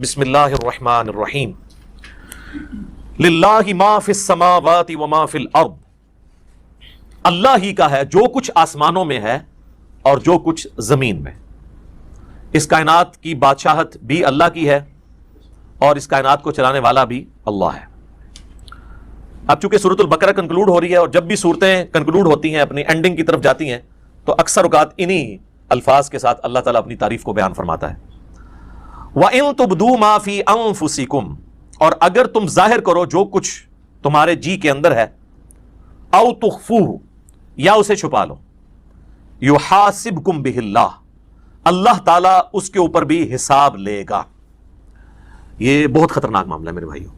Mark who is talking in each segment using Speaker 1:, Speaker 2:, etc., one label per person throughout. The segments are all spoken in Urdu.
Speaker 1: بسم اللہ الرحمن الرحیم للہ ما فی السماوات وما فی الارض، اللہ ہی کا ہے جو کچھ آسمانوں میں ہے اور جو کچھ زمین میں۔ اس کائنات کی بادشاہت بھی اللہ کی ہے اور اس کائنات کو چلانے والا بھی اللہ ہے۔ اب چونکہ سورۃ البقرہ کنکلوڈ ہو رہی ہے، اور جب بھی صورتیں کنکلوڈ ہوتی ہیں، اپنی اینڈنگ کی طرف جاتی ہیں، تو اکثر اوقات انہی الفاظ کے ساتھ اللہ تعالیٰ اپنی تعریف کو بیان فرماتا ہے۔ وَإِن تُبْدُوا مَا فِي أَنفُسِكُمْ، اور اگر تم ظاہر کرو جو کچھ تمہارے جی کے اندر ہے، أَوْ تُخْفُوهُ، یا اسے چھپا لو، يُحَاسِبْكُمْ بِهِ اللَّهُ، اللہ تعالیٰ اس کے اوپر بھی حساب لے گا۔ یہ بہت خطرناک معاملہ ہے میرے بھائیوں۔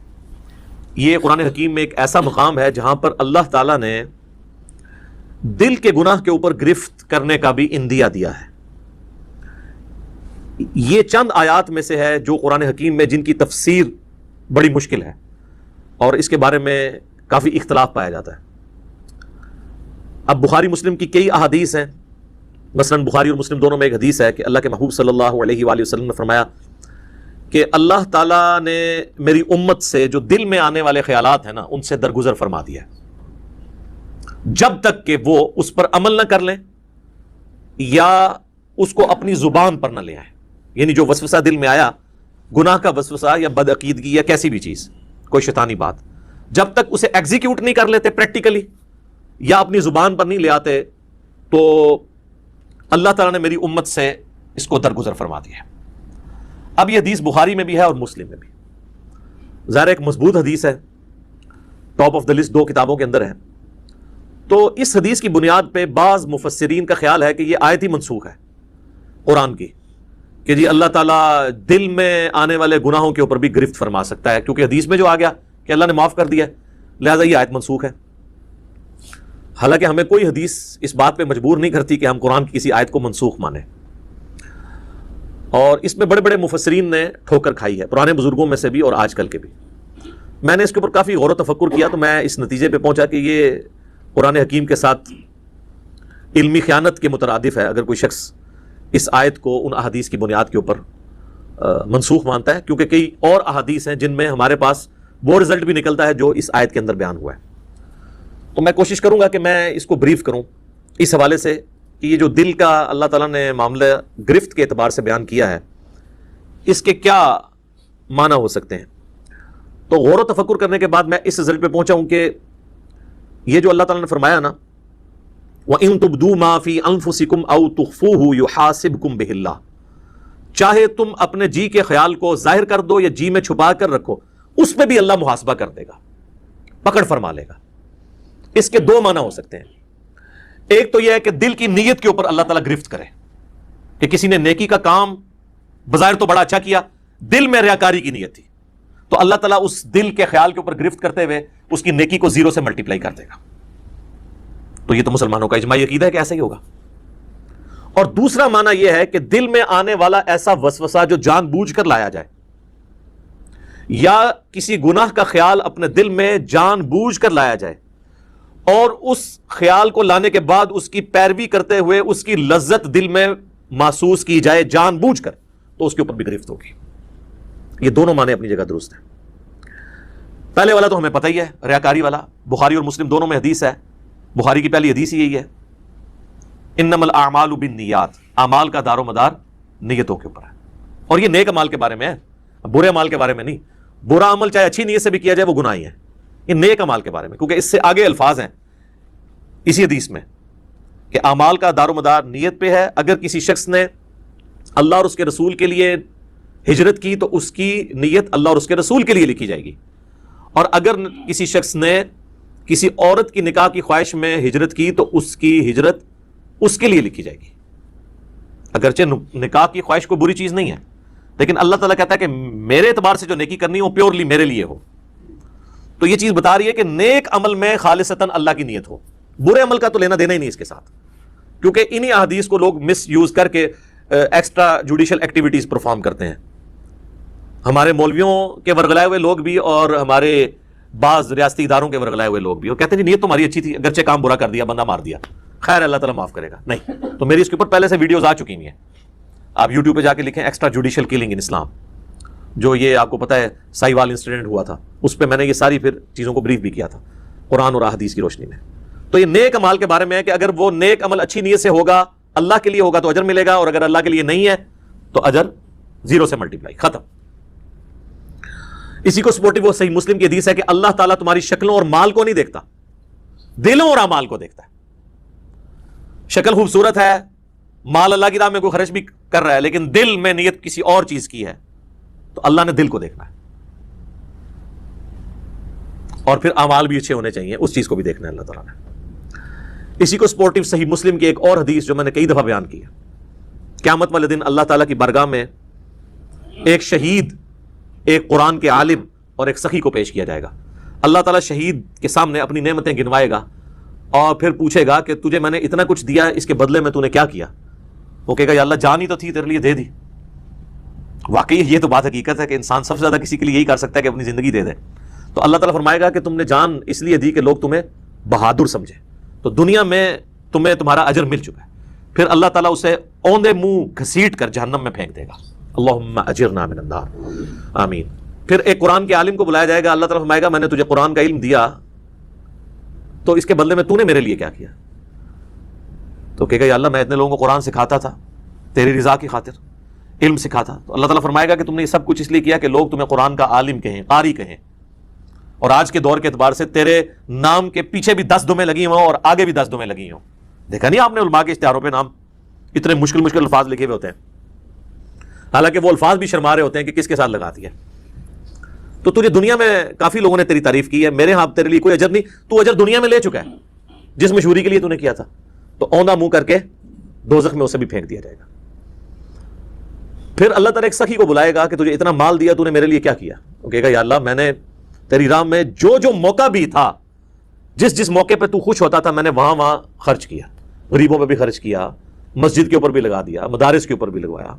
Speaker 1: یہ قرآن حکیم میں ایک ایسا مقام ہے جہاں پر اللہ تعالیٰ نے دل کے گناہ کے اوپر گرفت کرنے کا بھی اندیا دیا ہے۔ یہ چند آیات میں سے ہے جو قرآن حکیم میں جن کی تفسیر بڑی مشکل ہے اور اس کے بارے میں کافی اختلاف پایا جاتا ہے۔ اب بخاری مسلم کی کئی احادیث ہیں، مثلا بخاری اور مسلم دونوں میں ایک حدیث ہے کہ اللہ کے محبوب صلی اللہ علیہ وآلہ وسلم نے فرمایا کہ اللہ تعالیٰ نے میری امت سے جو دل میں آنے والے خیالات ہیں نا، ان سے درگزر فرما دیا ہے، جب تک کہ وہ اس پر عمل نہ کر لیں یا اس کو اپنی زبان پر نہ لے آئیں۔ یعنی جو وسوسہ دل میں آیا، گناہ کا وسوسہ یا بدعقیدگی یا کیسی بھی چیز، کوئی شیطانی بات، جب تک اسے ایگزیکیوٹ نہیں کر لیتے پریکٹیکلی یا اپنی زبان پر نہیں لے آتے، تو اللہ تعالیٰ نے میری امت سے اس کو درگزر فرما دیا ہے۔ اب یہ حدیث بخاری میں بھی ہے اور مسلم میں بھی، ظاہر ایک مضبوط حدیث ہے، ٹاپ آف دا لسٹ 2 کتابوں کے اندر ہے۔ تو اس حدیث کی بنیاد پہ بعض مفسرین کا خیال ہے کہ یہ آیت ہی منسوخ ہے قرآن کی، کہ جی اللہ تعالیٰ دل میں آنے والے گناہوں کے اوپر بھی گرفت فرما سکتا ہے، کیونکہ حدیث میں جو آ گیا کہ اللہ نے معاف کر دیا، لہذا یہ آیت منسوخ ہے۔ حالانکہ ہمیں کوئی حدیث اس بات پہ مجبور نہیں کرتی کہ ہم قرآن کی کسی آیت کو منسوخ مانیں، اور اس میں بڑے بڑے مفسرین نے ٹھوکر کھائی ہے، پرانے بزرگوں میں سے بھی اور آج کل کے بھی۔ میں نے اس کے اوپر کافی غور و تفکر کیا تو میں اس نتیجے پہ پہنچا کہ یہ قرآن حکیم کے ساتھ علمی خیانت کے مترادف ہے اگر کوئی شخص اس آیت کو ان احادیث کی بنیاد کے اوپر منسوخ مانتا ہے، کیونکہ کئی اور احادیث ہیں جن میں ہمارے پاس وہ رزلٹ بھی نکلتا ہے جو اس آیت کے اندر بیان ہوا ہے۔ تو میں کوشش کروں گا کہ میں اس کو بریف کروں اس حوالے سے کہ یہ جو دل کا اللہ تعالیٰ نے معاملہ گرفت کے اعتبار سے بیان کیا ہے، اس کے کیا معنی ہو سکتے ہیں۔ تو غور و تفکر کرنے کے بعد میں اس رزلٹ پہ پہنچا ہوں کہ یہ جو اللہ تعالیٰ نے فرمایا نا، وَإِن تُبْدُوا مَا فِي أَنفُسِكُمْ أَوْ تُخْفُوهُ يُحَاسِبْكُمْ بِهِ اللَّهُ، چاہے تم اپنے جی کے خیال کو ظاہر کر دو یا جی میں چھپا کر رکھو، اس پہ بھی اللہ محاسبہ کر دے گا، پکڑ فرما لے گا۔ اس کے 2 معنی ہو سکتے ہیں۔ ایک تو یہ ہے کہ دل کی نیت کے اوپر اللہ تعالیٰ گرفت کرے، کہ کسی نے نیکی کا کام بظاہر تو بڑا اچھا کیا، دل میں ریاکاری کی نیت تھی، تو اللہ تعالیٰ اس دل کے خیال کے اوپر گرفت کرتے ہوئے اس کی نیکی کو 0 سے ملٹیپلائی کر دے گا۔ تو یہ تو مسلمانوں کا اجماعی عقیدہ ہے کہ ایسا ہی ہوگا۔ اور دوسرا معنی یہ ہے کہ دل میں آنے والا ایسا وسوسہ جو جان بوجھ کر لایا جائے، یا کسی گناہ کا خیال اپنے دل میں جان بوجھ کر لایا جائے اور اس خیال کو لانے کے بعد اس کی پیروی کرتے ہوئے اس کی لذت دل میں محسوس کی جائے جان بوجھ کر، تو اس کے اوپر بھی گرفت ہوگی۔ یہ دونوں معنی اپنی جگہ درست ہیں۔ پہلے والا تو ہمیں پتہ ہی ہے، ریاکاری والا، بخاری اور مسلم دونوں میں حدیث ہے۔ بخاری کی پہلی حدیث یہی ہے، انما الاعمال بالنیات، اعمال کا دار و مدار نیتوں کے اوپر ہے، اور یہ نیک عمال کے بارے میں ہے، برے عمال کے بارے میں نہیں۔ برا عمل چاہے اچھی نیت سے بھی کیا جائے وہ گناہ ہی ہے، یہ نیک عمال کے بارے میں، کیونکہ اس سے آگے الفاظ ہیں اسی حدیث میں کہ اعمال کا دار و مدار نیت پہ ہے۔ اگر کسی شخص نے اللہ اور اس کے رسول کے لیے ہجرت کی تو اس کی نیت اللہ اور اس کے رسول کے لیے لکھی جائے گی، اور اگر کسی شخص نے کسی عورت کی نکاح کی خواہش میں ہجرت کی تو اس کی ہجرت اس کے لیے لکھی جائے گی۔ اگرچہ نکاح کی خواہش کوئی بری چیز نہیں ہے، لیکن اللہ تعالیٰ کہتا ہے کہ میرے اعتبار سے جو نیکی کرنی ہو پیورلی میرے لیے ہو۔ تو یہ چیز بتا رہی ہے کہ نیک عمل میں خالصتاً اللہ کی نیت ہو، برے عمل کا تو لینا دینا ہی نہیں اس کے ساتھ، کیونکہ انہی احادیث کو لوگ مس یوز کر کے ایکسٹرا جوڈیشل ایکٹیویٹیز پرفارم کرتے ہیں۔ ہمارے مولویوں کے ورغلائے ہوئے لوگ بھی اور ہمارے بعض ریاستی اداروں کے ورغلائے ہوئے لوگ بھی، وہ کہتے ہیں نیت تمہاری اچھی تھی، اگرچہ کام برا کر دیا، بندہ مار دیا، خیر اللہ تعالیٰ معاف کرے گا۔ نہیں، تو میری اس کے اوپر پہلے سے ویڈیوز آ چکی ہیں، آپ یوٹیوب پہ جا کے لکھیں ایکسٹرا جوڈیشل کلنگ ان اسلام، جو یہ آپ کو پتہ ہے سائیوال انسیڈنٹ ہوا تھا، اس پہ میں نے یہ ساری پھر چیزوں کو بریف بھی کیا تھا قرآن اور احادیث کی روشنی میں. تو یہ نیک عمال کے بارے میں ہے کہ اگر وہ نیک عمل اچھی نیت سے ہوگا، اللہ کے لیے ہوگا تو اجر ملے گا، اور اگر اللہ کے لیے نہیں ہے تو اجر 0 سے ملٹیپلائی، ختم. اسی کو سپورٹو وہ صحیح مسلم کی حدیث ہے کہ اللہ تعالیٰ تمہاری شکلوں اور مال کو نہیں دیکھتا، دلوں اور اعمال کو دیکھتا ہے. شکل خوبصورت ہے، مال اللہ کی راہ میں کوئی خرچ بھی کر رہا ہے، لیکن دل میں نیت کسی اور چیز کی ہے تو اللہ نے دل کو دیکھنا ہے، اور پھر اعمال بھی اچھے ہونے چاہیے، اس چیز کو بھی دیکھنا ہے اللہ تعالیٰ نے. اسی کو سپورٹو صحیح مسلم کی ایک اور حدیث جو میں نے کئی دفعہ بیان کی ہے، قیامت والے دن اللہ تعالیٰ کی بارگاہ میں ایک شہید، ایک قرآن کے عالم اور ایک سخی کو پیش کیا جائے گا. اللہ تعالیٰ شہید کے سامنے اپنی نعمتیں گنوائے گا اور پھر پوچھے گا کہ تجھے میں نے اتنا کچھ دیا، اس کے بدلے میں تو نے کیا کیا؟ وہ کہے گا یا اللہ جان ہی تو تھی، تیرے لیے دے دی. واقعی یہ تو بات حقیقت ہے کہ انسان سب سے زیادہ کسی کے لیے یہی کر سکتا ہے کہ اپنی زندگی دے دے. تو اللہ تعالیٰ فرمائے گا کہ تم نے جان اس لیے دی کہ لوگ تمہیں بہادر سمجھے، تو دنیا میں تمہیں تمہارا اجر مل چکا ہے. پھر اللہ تعالیٰ اسے اوندے منہ گھسیٹ کر جہنم میں پھینک دے گا. اللہم اجرنا من النار، آمین. پھر ایک قرآن کے عالم کو بلایا جائے گا، اللہ تعالیٰ فرمائے گا میں نے تجھے قرآن کا علم دیا تو اس کے بدلے میں تو نے میرے لیے کیا کیا؟ تو کہے گا یا اللہ میں اتنے لوگوں کو قرآن سکھاتا تھا تیری رضا کی خاطر، علم سکھاتا. تو اللہ تعالیٰ فرمائے گا کہ تم نے یہ سب کچھ اس لیے کیا کہ لوگ تمہیں قرآن کا عالم کہیں، قاری کہیں، اور آج کے دور کے اعتبار سے تیرے نام کے پیچھے بھی 10 دمیں لگی ہوں اور آگے بھی 10 دمیں لگی ہوں. دیکھا نہیں آپ نے علماء کے اشتہاروں پہ نام اتنے مشکل الفاظ لکھے ہوئے ہوتے ہیں، حالانکہ وہ الفاظ بھی شرما رہے ہوتے ہیں کہ کس کے ساتھ لگاتی ہے. تو تجھے دنیا میں کافی لوگوں نے تیری تعریف کی ہے، میرے ہاں تیرے لیے کوئی اجر نہیں، تو اجر دنیا میں لے چکا ہے جس مشہوری کے لیے تو نے کیا تھا. تو اوندا منہ کر کے دوزخ میں اسے بھی پھینک دیا جائے گا. پھر اللہ تعالیٰ ایک سخی کو بلائے گا کہ تجھے اتنا مال دیا، تو نے میرے لیے کیا کیا؟ وہ کہے گا یا اللہ میں نے تیری راہ میں جو موقع بھی تھا، جس موقع پہ تو خوش ہوتا تھا، میں نے وہاں خرچ کیا، غریبوں پہ بھی خرچ کیا، مسجد کے اوپر بھی لگا دیا، مدارس کے اوپر بھی لگوایا،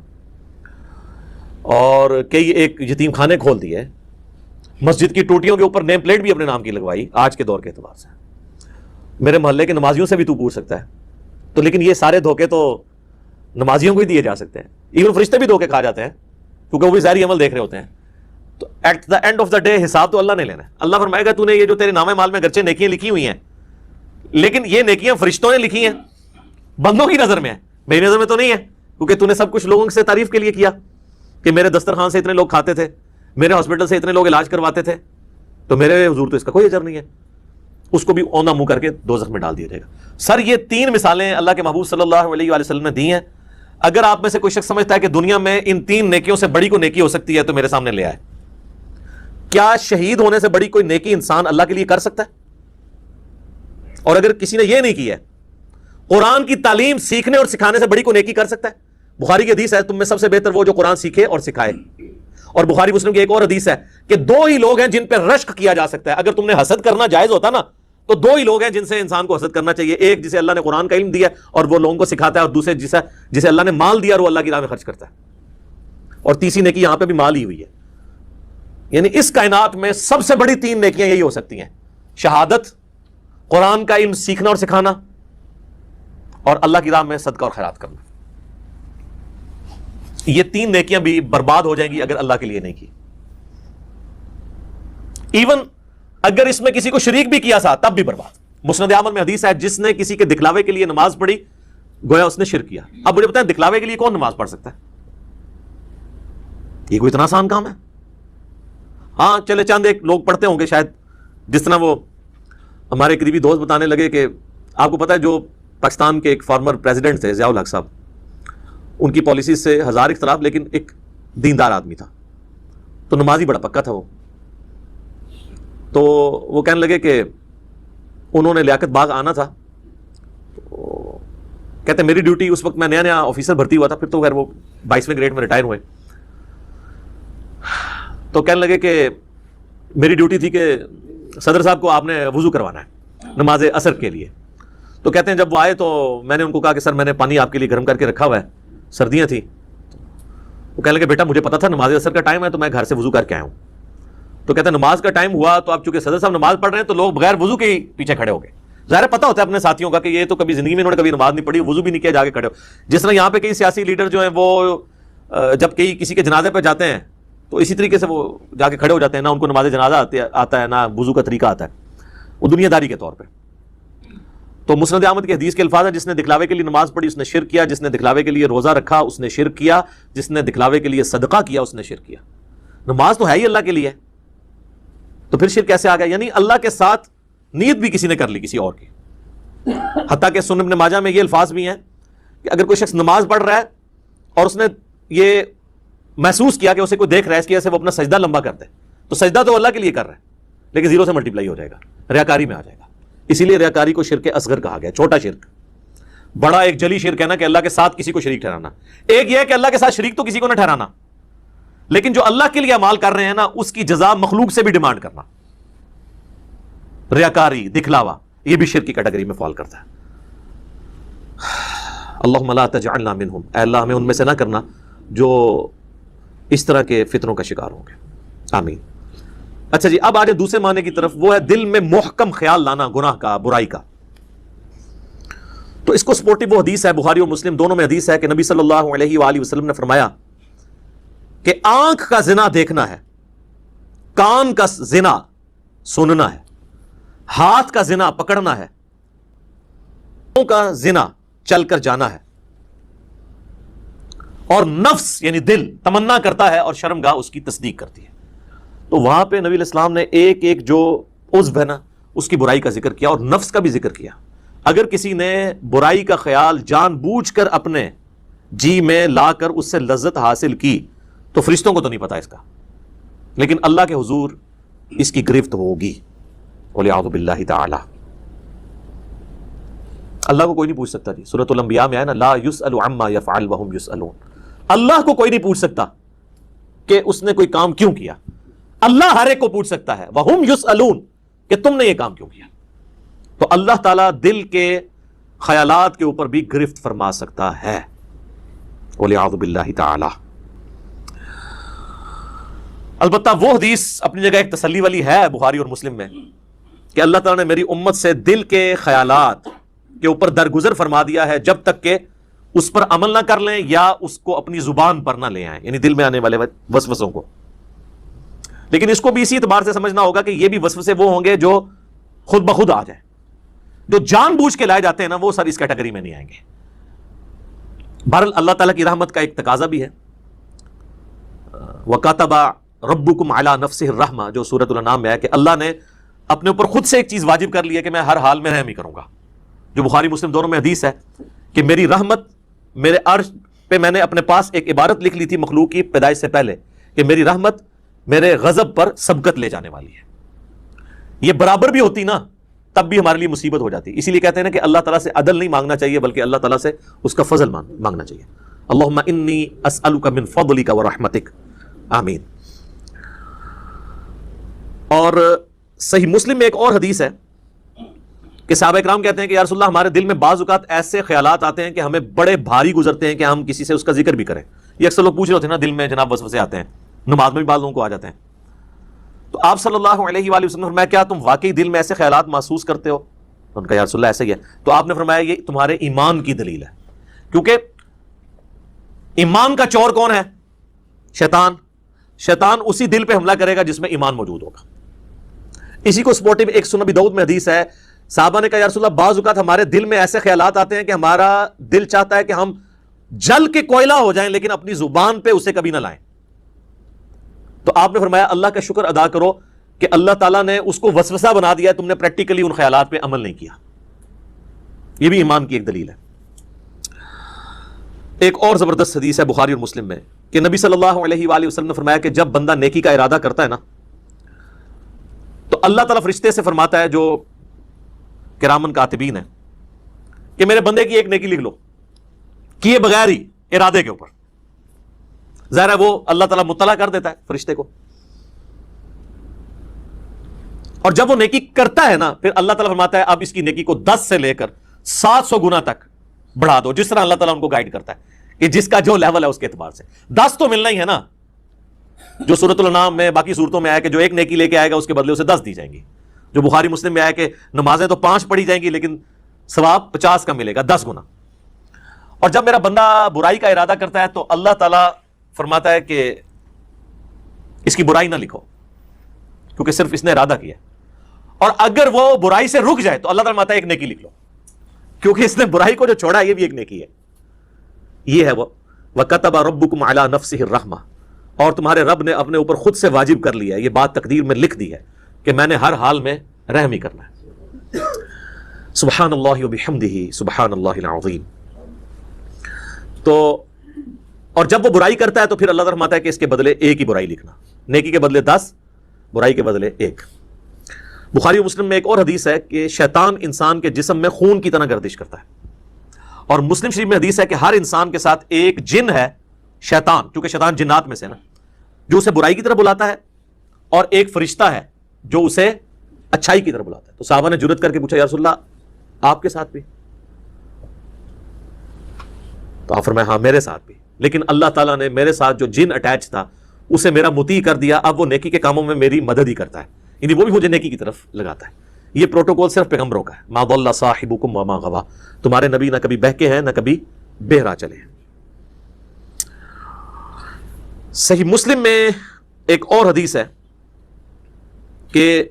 Speaker 1: اور کئی ایک یتیم خانے کھول دیے، مسجد کی ٹوٹیوں کے اوپر نیم پلیٹ بھی اپنے نام کی لگوائی. آج کے دور کے اعتبار سے میرے محلے کے نمازیوں سے بھی تو پوچھ سکتا ہے. تو لیکن یہ سارے دھوکے تو نمازیوں کو ہی دیے جا سکتے ہیں، ایون فرشتے بھی دھوکے کھا جاتے ہیں کیونکہ وہ بھی ظاہری عمل دیکھ رہے ہوتے ہیں. تو at the end of the day حساب تو اللہ نے لینا ہے. اللہ فرمائے گا تو نے یہ جو تیرے نامہ مال میں گرچہ نیکیاں لکھی ہوئی ہیں، لیکن یہ نیکیاں فرشتوں نے لکھی ہیں، بندوں کی نظر میں ہے، میری نظر میں تو نہیں ہے، کیونکہ تو نے سب کچھ لوگوں سے تعریف کے لیے کیا کہ میرے دسترخوان سے اتنے لوگ کھاتے تھے، میرے ہاسپٹل سے اتنے لوگ علاج کرواتے تھے، تو میرے حضور تو اس کا کوئی اجر نہیں ہے. اس کو بھی اونا منہ کر کے دوزخ میں ڈال دیا جائے گا. سر یہ 3 مثالیں اللہ کے محبوب صلی اللہ علیہ وآلہ وسلم نے دی ہیں. اگر آپ میں سے کوئی شخص سمجھتا ہے کہ دنیا میں ان 3 نیکیوں سے بڑی کوئی نیکی ہو سکتی ہے تو میرے سامنے لے آئے. کیا شہید ہونے سے بڑی کوئی نیکی انسان اللہ کے لیے کر سکتا ہے؟ اور اگر کسی نے یہ نہیں کی ہے، قرآن کی تعلیم سیکھنے اور سکھانے سے بڑی کوئی نیکی کر سکتا ہے؟ بخاری کی حدیث ہے تم میں سب سے بہتر وہ جو قرآن سیکھے اور سکھائے. اور بخاری مسلم کی ایک اور حدیث ہے کہ 2 ہی لوگ ہیں جن پہ رشک کیا جا سکتا ہے. اگر تم نے حسد کرنا جائز ہوتا نا تو 2 ہی لوگ ہیں جن سے انسان کو حسد کرنا چاہیے. ایک جسے اللہ نے قرآن کا علم دیا اور وہ لوگوں کو سکھاتا ہے، اور دوسرے جسے اللہ نے مال دیا اور وہ اللہ کی راہ میں خرچ کرتا ہے. اور تیسری نیکی یہاں پہ بھی مال ہی ہوئی ہے. یعنی اس کائنات میں سب سے بڑی 3 نیکیاں یہی ہو سکتی ہیں: شہادت، قرآن کا علم سیکھنا اور سکھانا، اور اللہ کی راہ میں صدقہ اور خیرات کرنا. یہ 3 نیکیاں بھی برباد ہو جائیں گی اگر اللہ کے لیے نہیں کی. ایون اگر اس میں کسی کو شریک بھی کیا تھا تب بھی برباد. مسند احمد میں حدیث ہے جس نے کسی کے دکھلاوے کے لیے نماز پڑھی گویا اس نے شرک کیا. اب مجھے بتائیں دکھلاوے کے لیے کون نماز پڑھ سکتا ہے؟ یہ کوئی اتنا آسان کام ہے؟ ہاں چلے چند ایک لوگ پڑھتے ہوں گے شاید، جس طرح وہ ہمارے قریبی دوست بتانے لگے کہ آپ کو پتا ہے جو پاکستان کے ایک فارمر پریزیڈنٹ تھے ضیاء الحق صاحب، ان کی پالیسیز سے 1000 اختلاف، لیکن ایک دیندار آدمی تھا، تو نمازی بڑا پکا تھا وہ. تو وہ کہنے لگے کہ انہوں نے لیاقت باغ آنا تھا، کہتے ہیں میری ڈیوٹی اس وقت میں نیا آفیسر بھرتی ہوا تھا، پھر تو خیر وہ 22ویں گریڈ میں ریٹائر ہوئے. تو کہنے لگے کہ میری ڈیوٹی تھی کہ صدر صاحب کو آپ نے وضو کروانا ہے نماز عصر کے لیے. تو کہتے ہیں جب وہ آئے تو میں نے ان کو کہا کہ سر میں نے پانی آپ کے لیے گرم کر کے رکھا ہوا ہے، سردیاں تھیں. وہ کہنے لگے بیٹا مجھے پتا تھا نماز عصر کا ٹائم ہے تو میں گھر سے وضو کر کے آیا ہوں. تو کہتے ہیں نماز کا ٹائم ہوا تو اب چونکہ صدر صاحب نماز پڑھ رہے ہیں تو لوگ بغیر وضو کے ہی پیچھے کھڑے ہو گئے. ظاہر پتا ہوتا ہے اپنے ساتھیوں کا کہ یہ تو کبھی زندگی میں انہوں نے کبھی نماز نہیں پڑھی، وضو بھی نہیں کیا، جا کے کھڑے ہو. جس طرح یہاں پہ کئی سیاسی لیڈر جو ہیں وہ جب کسی کے جنازے پہ جاتے ہیں تو اسی طریقے سے وہ جا کے کھڑے ہو جاتے ہیں، نہ ان کو نماز جنازہ آتا ہے، نہ وضو کا طریقہ آتا ہے، وہ دنیا داری کے طور پہ. تو مسند احمد کی حدیث کے الفاظ ہیں، جس نے دکھلاوے کے لیے نماز پڑھی اس نے شرک کیا، جس نے دکھلاوے کے لیے روزہ رکھا اس نے شرک کیا، جس نے دکھلاوے کے لیے صدقہ کیا اس نے شرک کیا. نماز تو ہے ہی اللہ کے لیے، تو پھر شرک کیسے آ گیا؟ یعنی اللہ کے ساتھ نیت بھی کسی نے کر لی کسی اور کی. حتیٰ کہ سنن ابن ماجہ میں یہ الفاظ بھی ہیں کہ اگر کوئی شخص نماز پڑھ رہا ہے اور اس نے یہ محسوس کیا کہ اسے کوئی دیکھ رہا ہے، اس کی وجہ سے وہ اپنا سجدہ لمبا کر دے، تو سجدہ تو اللہ کے لیے کر رہا ہے لیکن زیرو سے ملٹیپلائی ہو جائے گا، ریاکاری میں آ جائے گا. اسی لیے ریاکاری کو شرک اصغر کہا گیا، چھوٹا شرک. بڑا ایک جلی شرک ہے نا کہ اللہ کے ساتھ کسی کو شریک ٹھہرانا. ایک یہ ہے کہ اللہ کے ساتھ شریک تو کسی کو نہ ٹھہرانا، لیکن جو اللہ کے لیے اعمال کر رہے ہیں نا اس کی جزا مخلوق سے بھی ڈیمانڈ کرنا. ریاکاری، دکھلاوا، یہ بھی شرک کی کیٹیگری میں فال کرتا ہے. اللہم لا تجعلنا منہم، اے اللہ ہمیں ان میں سے نہ کرنا جو اس طرح کے فتنوں کا شکار ہوں گے، آمین. اچھا جی، اب آجے دوسرے معنی کی طرف، وہ ہے دل میں محکم خیال لانا گناہ کا، برائی کا. تو اس کو سپورٹو وہ حدیث ہے، بخاری اور مسلم دونوں میں حدیث ہے کہ نبی صلی اللہ علیہ وآلہ وسلم نے فرمایا کہ آنکھ کا زنا دیکھنا ہے، کان کا زنا سننا ہے، ہاتھ کا زنا پکڑنا ہے، پاؤں کا زنا چل کر جانا ہے، اور نفس یعنی دل تمنا کرتا ہے اور شرمگاہ اس کی تصدیق کرتی ہے. تو وہاں پہ نبی علیہ السلام نے ایک ایک جو عضو ہے نا اس کی برائی کا ذکر کیا اور نفس کا بھی ذکر کیا. اگر کسی نے برائی کا خیال جان بوجھ کر اپنے جی میں لا کر اس سے لذت حاصل کی تو فرشتوں کو تو نہیں پتا اس کا، لیکن اللہ کے حضور اس کی گرفت ہوگی، وَلِعَوْذُ بِاللَّهِ تعالی. اللہ کو کوئی نہیں پوچھ سکتا جی، سورۃ الانبیاء میں ہے نا، لا يسأل عما يفعل وهم يسألون. اللہ کو کوئی نہیں پوچھ سکتا کہ اس نے کوئی کام کیوں کیا، اللہ ہر ایک کو پوچھ سکتا ہے وهم يسألون کہ تم نے یہ کام کیوں کیا. تو اللہ تعالیٰ دل کے خیالات کے اوپر بھی گرفت فرما سکتا ہے، وَلِعَوْذُ بِاللَّهِ تعالی. البتہ وہ حدیث اپنی جگہ ایک تسلی والی ہے بخاری اور مسلم میں کہ اللہ تعالیٰ نے میری امت سے دل کے خیالات کے اوپر درگزر فرما دیا ہے جب تک کہ اس پر عمل نہ کر لیں یا اس کو اپنی زبان پر نہ لے آئیں، یعنی دل میں آنے والے وسوسوں کو. لیکن اس کو بھی اسی اعتبار سے سمجھنا ہوگا کہ یہ بھی وسوسے وہ ہوں گے جو خود بخود آ جائیں، جو جان بوجھ کے لائے جاتے ہیں نا وہ سر اس کیٹیگری میں نہیں آئیں گے. بہرحال اللہ تعالیٰ کی رحمت کا ایک تقاضا بھی ہے، وَكَتَبَ رَبُّكُمْ عَلَى نَفْسِهِ الرَّحْمَةَ، جو سورۃ الانعام میں ہے کہ اللہ نے اپنے اوپر خود سے ایک چیز واجب کر لی ہے کہ میں ہر حال میں رحم ہی کروں گا. جو بخاری مسلم دونوں میں حدیث ہے کہ میری رحمت میرے عرش پہ، میں نے اپنے پاس ایک عبارت لکھ لی تھی مخلوق کی پیدائش سے پہلے کہ میری رحمت میرے غضب پر سبقت لے جانے والی ہے. یہ برابر بھی ہوتی نا تب بھی ہمارے لیے مصیبت ہو جاتی. اسی لیے کہتے ہیں نا کہ اللہ تعالیٰ سے عدل نہیں مانگنا چاہیے بلکہ اللہ تعالیٰ سے اس کا فضل مانگنا چاہیے. اللہم انی اسألک من فضلک ورحمتک، آمین. اور صحیح مسلم میں ایک اور حدیث ہے کہ صحابہ کرام کہتے ہیں کہ یا رسول اللہ ہمارے دل میں بعض اوقات ایسے خیالات آتے ہیں کہ ہمیں بڑے بھاری گزرتے ہیں کہ ہم کسی سے اس کا ذکر بھی کریں. یہ اکثر لوگ پوچھ رہے ہوتے ہیں نا دل میں جناب وسوسے آتے ہیں، نماز میں بھی بعض لوگوں کو آ جاتے ہیں. تو آپ صلی اللہ علیہ وآلہ وسلم نے فرمایا کیا تم واقعی دل میں ایسے خیالات محسوس کرتے ہو؟ تو ان کا یا رسول اللہ ایسا ہی ہے. تو آپ نے فرمایا یہ تمہارے ایمان کی دلیل ہے، کیونکہ ایمان کا چور کون ہے؟ شیطان. شیطان اسی دل پہ حملہ کرے گا جس میں ایمان موجود ہوگا. اسی کو سپورٹو ایک سنن ابی داؤد میں حدیث ہے، صحابہ نے کہا یا رسول اللہ بعض اوقات ہمارے دل میں ایسے خیالات آتے ہیں کہ ہمارا دل چاہتا ہے کہ ہم جل کے کوئلہ ہو جائیں لیکن اپنی زبان پہ اسے کبھی نہ لائیں. تو آپ نے فرمایا اللہ کا شکر ادا کرو کہ اللہ تعالیٰ نے اس کو وسوسہ بنا دیا ہے، تم نے پریکٹیکلی ان خیالات پہ عمل نہیں کیا. یہ بھی ایمان کی ایک دلیل ہے. ایک اور زبردست حدیث ہے بخاری اور مسلم میں کہ نبی صلی اللہ علیہ وآلہ وسلم نے فرمایا کہ جب بندہ نیکی کا ارادہ کرتا ہے نا تو اللہ تعالیٰ فرشتے سے فرماتا ہے جو کرامن کاتبین ہیں کہ میرے بندے کی ایک نیکی لکھ لو، کیے بغیر ہی ارادے کے اوپر. ظاہر ہے وہ اللہ تعالیٰ مطلع کر دیتا ہے فرشتے کو، اور جب وہ نیکی کرتا ہے نا پھر اللہ تعالیٰ فرماتا ہے اب اس کی نیکی کو 10 سے لے کر 700 گنا تک بڑھا دو، جس طرح اللہ تعالیٰ ان کو گائیڈ کرتا ہے کہ جس کا جو لیول ہے اس کے اعتبار سے. 10 تو ملنا ہی ہے نا، جو سورۃ الانعام میں باقی صورتوں میں آیا کہ جو ایک نیکی لے کے آئے گا اس کے بدلے اسے 10 دی جائیں گی. جو بخاری مسلم میں آیا کہ نمازیں تو 5 پڑھی جائیں گی لیکن ثواب 50 کا ملے گا، 10 گنا. اور جب میرا بندہ برائی کا ارادہ کرتا ہے تو اللہ تعالیٰ فرماتا ہے کہ اس کی برائی نہ لکھو کیونکہ صرف اس نے ارادہ کیا، اور اگر وہ برائی سے رک جائے تو اللہ تعالیٰ ماتا ہے ایک نیکی لکھ لو کیونکہ اس نے برائی کو جو چھوڑا یہ بھی ایک نیکی ہے. یہ ہے وہ وَكَتَبَ رَبُّكُمْ عَلَى نَفْسِهِ الرَّحْمَةِ، اور تمہارے رب نے اپنے اوپر خود سے واجب کر لیا ہے، یہ بات تقدیر میں لکھ دی ہے کہ میں نے ہر حال میں رحم ہی کرنا ہے. سبحان اللہ وبحمدہ سبحان اللہ العظیم. تو اور جب وہ برائی کرتا ہے تو پھر اللہ تعالیٰ فرماتا ہے کہ اس کے بدلے ایک ہی برائی لکھنا، نیکی کے بدلے 10، برائی کے بدلے 1. بخاری و مسلم میں ایک اور حدیث ہے کہ شیطان انسان کے جسم میں خون کی طرح گردش کرتا ہے، اور مسلم شریف میں حدیث ہے کہ ہر انسان کے ساتھ ایک جن ہے شیطان، کیونکہ شیطان جنات میں سے نا، جو اسے برائی کی طرف بلاتا ہے، اور ایک فرشتہ ہے جو اسے اچھائی کی طرف بلاتا ہے. تو صحابہ نے جرأت کر کے پوچھا یا رسول اللہ آپ کے ساتھ بھی؟ تو آپ فرمایا ہاں میرے ساتھ بھی، لیکن اللہ تعالیٰ نے میرے ساتھ جو جن اٹیچ تھا اسے میرا مطیع کر دیا، اب وہ نیکی کے کاموں میں میری مدد ہی کرتا ہے، یعنی وہ بھی مجھے نیکی کی طرف لگاتا ہے. یہ پروٹوکول صرف پیغمبروں کا ہے. ما ضل صاحبکم وما غوا، تمہارے نبی نہ کبھی بہکے ہیں نہ کبھی بہرا چلے ہیں. صحیح مسلم میں ایک اور حدیث ہے کہ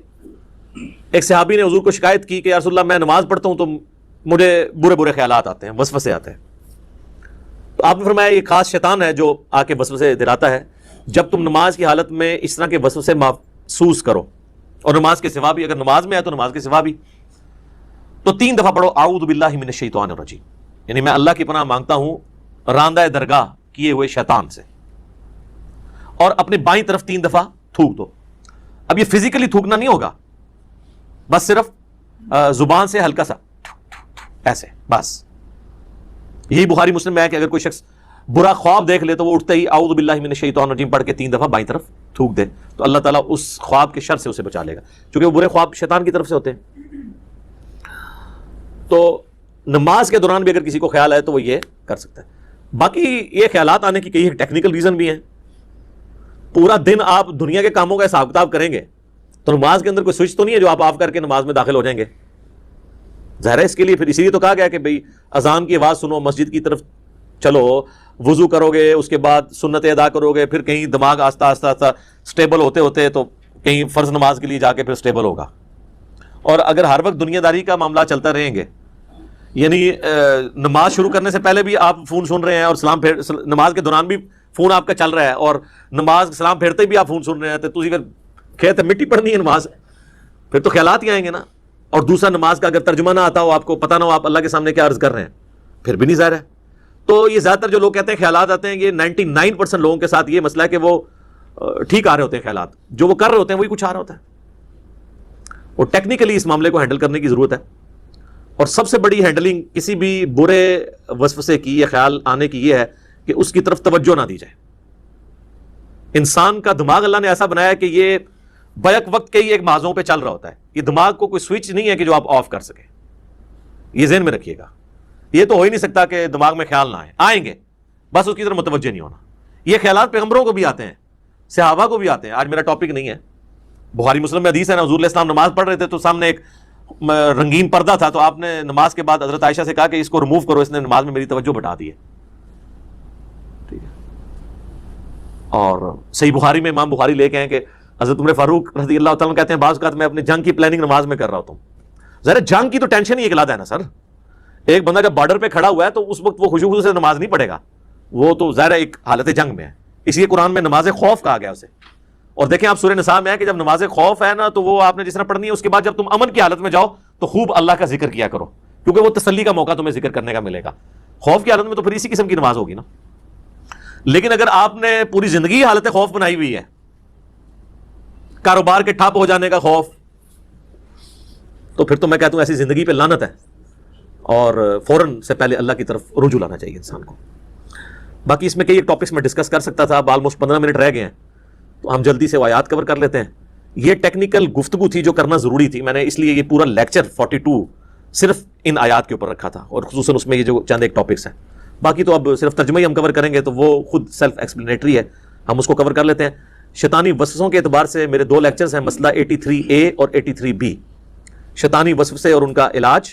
Speaker 1: ایک صحابی نے حضور کو شکایت کی کہ یا رسول اللہ میں نماز پڑھتا ہوں تو مجھے برے برے خیالات آتے ہیں، وسوسے آتے ہیں. تو آپ نے فرمایا یہ خاص شیطان ہے جو آ کے وسوسے دلاتا ہے. جب تم نماز کی حالت میں اس طرح کے وسوسے محسوس کرو، اور نماز کے سوا بھی، اگر نماز میں ہے تو نماز کے سوا بھی، تو 3 دفعہ پڑھو اعوذ باللہ من الشیطان الرجیم، یعنی میں اللہ کی پناہ مانگتا ہوں راندہ درگاہ کیے ہوئے شیطان سے، اور اپنے بائیں طرف 3 دفعہ تھوک دو. اب یہ فزیکلی تھوکنا نہیں ہوگا، بس صرف زبان سے ہلکا سا ایسے بس. یہی بخاری مسلم میں ہے کہ اگر کوئی شخص برا خواب دیکھ لے تو وہ اٹھتے ہی اعوذ باللہ من الشیطان الرجیم پڑھ کے 3 دفعہ بائیں طرف تھوک دے تو اللہ تعالیٰ اس خواب کے شر سے اسے بچا لے گا، چونکہ وہ برے خواب شیطان کی طرف سے ہوتے ہیں. تو نماز کے دوران بھی اگر کسی کو خیال آئے تو وہ یہ کر سکتا ہے. باقی یہ خیالات آنے کی کئی ٹیکنیکل ریزن بھی ہیں. پورا دن آپ دنیا کے کاموں کا حساب کتاب کریں گے تو نماز کے اندر کوئی سوئچ تو نہیں ہے جو آپ آف کر کے نماز میں داخل ہو جائیں گے. ظاہر ہے اس کے لیے پھر اسی لیے تو کہا گیا کہ بھئی اذان کی آواز سنو، مسجد کی طرف چلو، وضو کرو گے، اس کے بعد سنتیں ادا کرو گے، پھر کہیں دماغ آہستہ آہستہ سٹیبل ہوتے ہوتے تو کہیں فرض نماز کے لیے جا کے پھر سٹیبل ہوگا. اور اگر ہر وقت دنیا داری کا معاملہ چلتا رہیں گے، یعنی نماز شروع کرنے سے پہلے بھی آپ فون سن رہے ہیں اور نماز کے دوران بھی فون آپ کا چل رہا ہے، اور نماز سلام پھیرتے بھی آپ فون سن رہے ہیں، تو پھر کہتے مٹی پڑھنی ہے نماز، پھر تو خیالات ہی آئیں گے نا. اور دوسرا نماز کا اگر ترجمہ نہ آتا ہو، آپ کو پتہ نہ ہو آپ اللہ کے سامنے کیا عرض کر رہے ہیں، پھر بھی نہیں ظاہر ہے. تو یہ زیادہ تر جو لوگ کہتے ہیں خیالات آتے ہیں، یہ 99% لوگوں کے ساتھ یہ مسئلہ ہے کہ وہ ٹھیک آ رہے ہوتے ہیں خیالات، جو وہ کر رہے ہوتے ہیں وہی کچھ آ رہا ہوتا ہے. اور ٹیکنیکلی اس معاملے کو ہینڈل کرنے کی ضرورت ہے. اور سب سے بڑی ہینڈلنگ کسی بھی برے وسوسے کی یا خیال آنے کی یہ ہے کہ اس کی طرف توجہ نہ دی جائے. انسان کا دماغ اللہ نے ایسا بنایا کہ یہ بیک وقت کئی ایک مازوں پہ چل رہا ہوتا ہے. یہ دماغ کو کوئی سوئچ نہیں ہے کہ جو آپ آف کر سکیں. یہ ذہن میں رکھیے گا. یہ تو ہو ہی نہیں سکتا کہ دماغ میں خیال نہ آئیں گے، بس اس کی طرف متوجہ نہیں ہونا. یہ خیالات پیغمبروں کو بھی آتے ہیں، صحابہ کو بھی آتے ہیں. آج میرا ٹاپک نہیں ہے. بخاری مسلم میں حدیث ہے نا، حضور علیہ السلام نماز پڑھ رہے تھے تو سامنے ایک رنگین پردہ تھا، تو آپ نے نماز کے بعد حضرت عائشہ سے کہا کہ اس کو ریموو کرو، اس نے نماز میں میری توجہ بٹا دی ہے. ٹھیک ہے. اور صحیح بخاری میں امام بخاری لے کے ہیں کہ حضرت عمر فاروق رضی اللہ تعالیٰ کہتے ہیں بعض اوقات میں اپنے جنگ کی پلاننگ نماز میں کر رہا ہوتا ہوں. ذرا جنگ کی تو ٹینشن ہی ایک علیحدہ ہے نا سر. ایک بندہ جب بارڈر پہ کھڑا ہوا ہے تو اس وقت وہ خوشی سے نماز نہیں پڑھے گا، وہ تو ظاہر ایک حالت جنگ میں ہے. اس لیے قرآن میں نماز خوف کہا گیا اسے. اور دیکھیں آپ سورہ نساء میں ہے کہ جب نماز خوف ہے نا تو وہ آپ نے جس طرح پڑھنی ہے، اس کے بعد جب تم امن کی حالت میں جاؤ تو خوب اللہ کا ذکر کیا کرو، کیونکہ وہ تسلی کا موقع تمہیں ذکر کرنے کا ملے گا. خوف کی حالت میں تو پھر اسی قسم کی نماز ہوگی نا. لیکن اگر آپ نے پوری زندگی حالت خوف بنائی ہوئی ہے، کاروبار کے ٹھپ ہو جانے کا خوف، تو پھر تو میں کہتا ہوں ایسی زندگی پہ لعنت ہے، اور فوراً سے پہلے اللہ کی طرف رجوع لانا چاہیے انسان کو. باقی اس میں کئی ٹاپکس میں ڈسکس کر سکتا تھا، اب آلموسٹ 15 منٹ رہ گئے ہیں تو ہم جلدی سے وہ آیات کور کر لیتے ہیں. یہ ٹیکنیکل گفتگو تھی جو کرنا ضروری تھی. میں نے اس لیے یہ پورا لیکچر 42 صرف ان آیات کے اوپر رکھا تھا، اور خصوصاً اس میں یہ جو چند ایک ٹاپکس ہیں. باقی تو اب صرف ترجمہ ہی ہم کور کریں گے تو وہ خود سیلف ایکسپلینیٹری ہے، ہم اس کو کور کر لیتے ہیں. شیطانی وسوسوں کے اعتبار سے میرے 2 لیکچرز ہیں، مسئلہ 83A اور 83B. شیطانی وسوسے اور ان کا علاج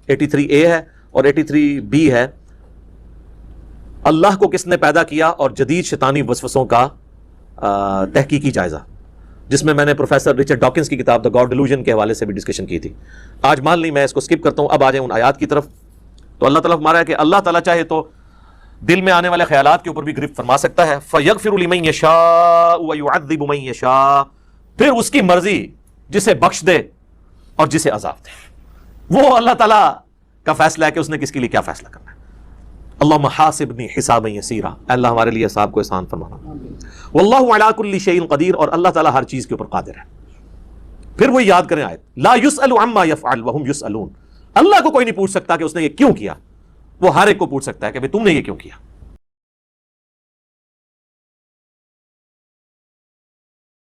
Speaker 1: 83A ہے، اور 83B ہے اللہ کو کس نے پیدا کیا اور جدید شیطانی وسوسوں کا تحقیقی جائزہ جس میں نے پروفیسر رچرڈ ڈاکنز کی کتاب دا گاڈ ڈیلوژن کے حوالے سے بھی ڈسکشن کی تھی. آج مان لی میں اس کو سکپ کرتا ہوں. اب آ جائیں ان آیات کی طرف. تو اللہ تعالیٰ ہمارا ہے کہ اللہ تعالیٰ چاہے تو دل میں آنے والے خیالات کے اوپر بھی گرفت فرما سکتا ہے. فَيَغْفِرُ لِمَن يَشَاءُ وَيُعَذِّبُ مَن يَشَاءُ, پھر اس کی مرضی جسے بخش دے اور جسے عذاب دے. وہ اللہ تعالیٰ کا فیصلہ ہے کہ اس نے کس کے لیے کیا فیصلہ کرنا ہے. اللہم حاسبنی حسابا یسیرا, اللہ ہمارے لیے حساب کو آسان فرمانا. واللہ علی کل شیء قدیر, اور اللہ تعالیٰ ہر چیز کے اوپر قادر ہے. پھر وہ یاد کریں آیت لا یسأل عما یفعل وہم یسألون, اللہ کو کوئی نہیں پوچھ سکتا کہ اس نے یہ کیوں کیا, وہ ہر ایک کو پوچھ سکتا ہے کہ تم نے یہ کیوں کیا.